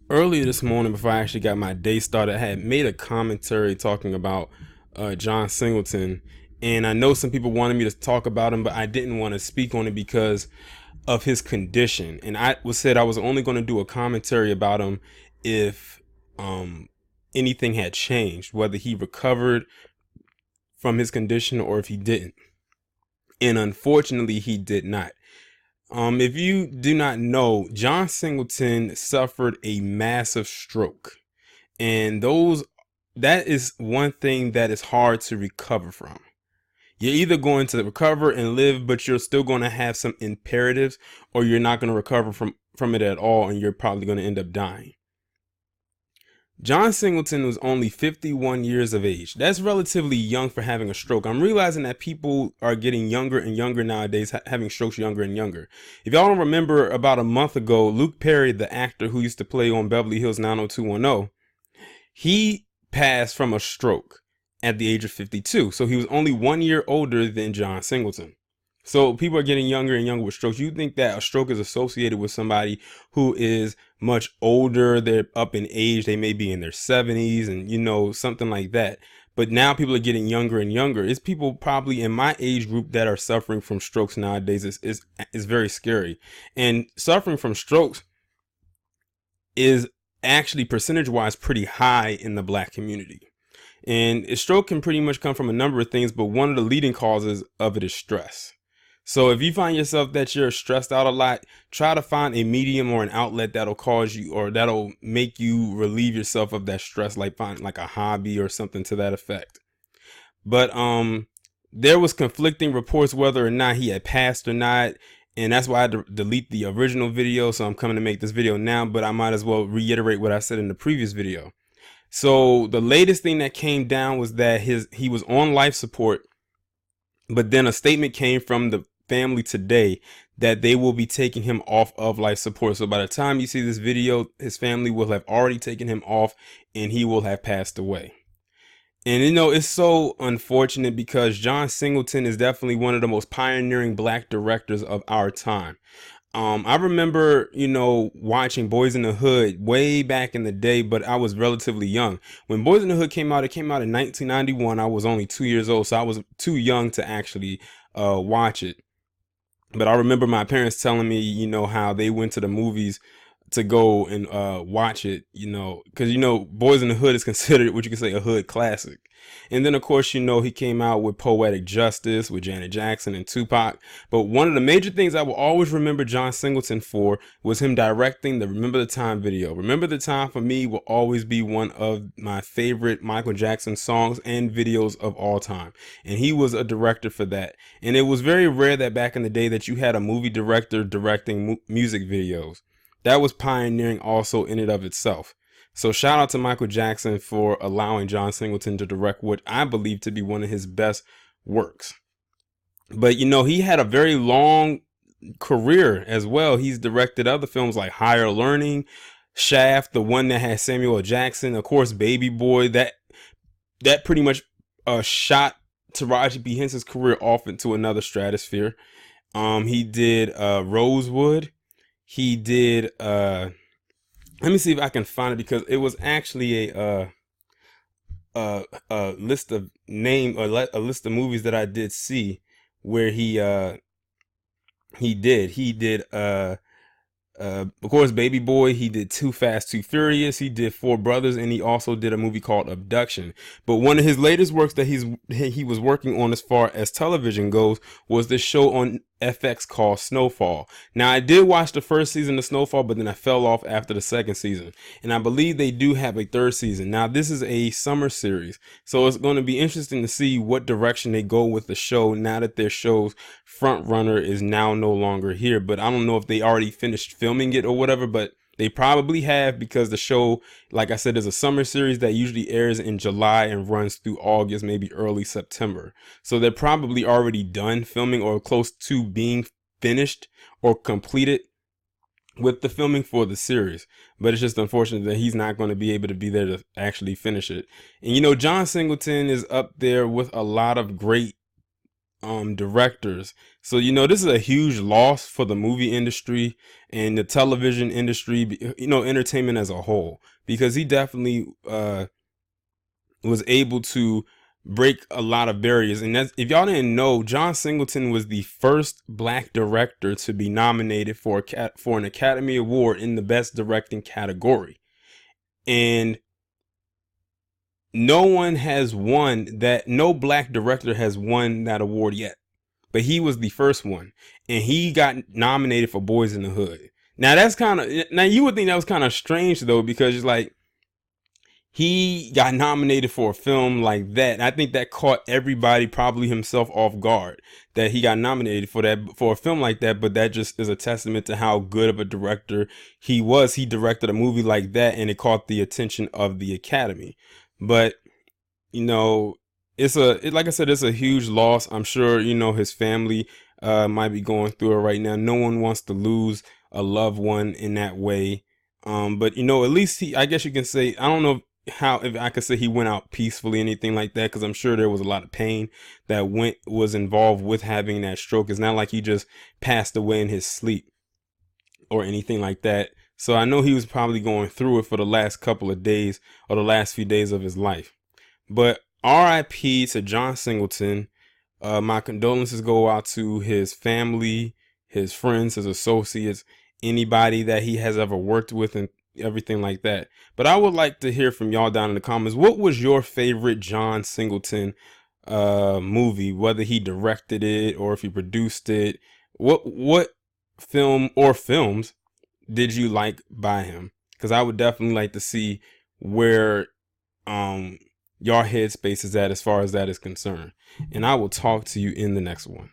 Earlier this morning, before I actually got my day started, I had made a commentary talking about John Singleton. And I know some people wanted me to talk about him, but I didn't want to speak on it because of his condition. And I was said I was only going to do a commentary about him if anything had changed, whether he recovered from his condition or if he didn't. And unfortunately, he did not. If you do not know, John Singleton suffered a massive stroke. And that is one thing that is hard to recover from. You're either going to recover and live, but you're still going to have some imperatives, or you're not going to recover from it at all, and you're probably going to end up dying. John Singleton was only 51 years of age. That's relatively young for having a stroke. I'm realizing that people are getting younger and younger nowadays, having strokes younger and younger. If y'all don't remember, about a month ago, Luke Perry, the actor who used to play on Beverly Hills 90210, he passed from a stroke at the age of 52. So he was only 1 year older than John Singleton. So people are getting younger and younger with strokes. You think that a stroke is associated with somebody who is much older, they're up in age, they may be in their 70s and something like that. But now people are getting younger and younger. It's people probably in my age group that are suffering from strokes nowadays. Is very scary. And suffering from strokes is actually percentage wise pretty high in the Black community. And a stroke can pretty much come from a number of things, but one of the leading causes of it is stress. So if you find yourself that you're stressed out a lot, try to find a medium or an outlet that'll cause you, or that'll make you relieve yourself of that stress, like find like a hobby or something to that effect. But there was conflicting reports whether or not he had passed or not. And that's why I had to delete the original video. So I'm coming to make this video now, but I might as well reiterate what I said in the previous video. So the latest thing that came down was that he was on life support, but then a statement came from the family today that they will be taking him off of life support. So by the time you see this video, his family will have already taken him off and he will have passed away. And it's so unfortunate because John Singleton is definitely one of the most pioneering Black directors of our time. I remember, watching Boys in the Hood way back in the day, but I was relatively young. When Boys in the Hood came out, it came out in 1991. I was only 2 years old, so I was too young to actually watch it. But I remember my parents telling me, how they went to the movies to go and watch it, because Boys in the Hood is considered what you could say a hood classic. And then of course he came out with Poetic Justice with Janet Jackson and Tupac. But one of the major things I will always remember John Singleton for was him directing the Remember the Time video. Remember the Time for me will always be one of my favorite Michael Jackson songs and videos of all time, and he was a director for that. And it was very rare that back in the day that you had a movie director directing music videos. That was pioneering also in and of itself. So shout out to Michael Jackson for allowing John Singleton to direct what I believe to be one of his best works. But he had a very long career as well. He's directed other films like Higher Learning, Shaft, the one that had Samuel L. Jackson, of course, Baby Boy. That pretty much shot Taraji P. Henson's career off into another stratosphere. He did Rosewood. He did let me see if I can find it, because it was actually a list of a list of movies that I did see where he did of course Baby Boy. He did Too Fast, Too Furious. He did Four Brothers, and he also did a movie called Abduction. But one of his latest works that he was working on as far as television goes was this show on FX called Snowfall. Now I did watch the first season of Snowfall, but then I fell off after the second season, and I believe they do have a third season. Now this is a summer series, so it's going to be interesting to see what direction they go with the show now that their show's front runner is now no longer here. But I don't know if they already finished filming it or whatever, but they probably have, because the show, like I said, is a summer series that usually airs in July and runs through August, maybe early September. So they're probably already done filming or close to being finished or completed with the filming for the series. But it's just unfortunate that he's not going to be able to be there to actually finish it. And John Singleton is up there with a lot of great directors. So this is a huge loss for the movie industry and the television industry, entertainment as a whole, because he definitely was able to break a lot of barriers. And that's, if y'all didn't know, John Singleton was the first black director to be nominated for an Academy Award in the Best Directing category. And no black director has won that award yet. But he was the first one, and he got nominated for Boys in the Hood. Now you would think that was kind of strange though, because it's like, he got nominated for a film like that. I think that caught everybody, probably himself, off guard, that he got nominated for a film like that. But that just is a testament to how good of a director he was. He directed a movie like that, and it caught the attention of the Academy. But like I said, it's a huge loss. I'm sure his family might be going through it right now. No one wants to lose a loved one in that way. But at least I guess you can say, I don't know if I could say he went out peacefully, anything like that, because I'm sure there was a lot of pain that was involved with having that stroke. It's not like he just passed away in his sleep or anything like that. So I know he was probably going through it for the last couple of days, or the last few days of his life. But R.I.P. to John Singleton. My condolences go out to his family, his friends, his associates, anybody that he has ever worked with, and everything like that. But I would like to hear from y'all down in the comments. What was your favorite John Singleton movie? Whether he directed it or if he produced it. What film or films did you like by him? Because I would definitely like to see where your headspace is at as far as that is concerned. And I will talk to you in the next one.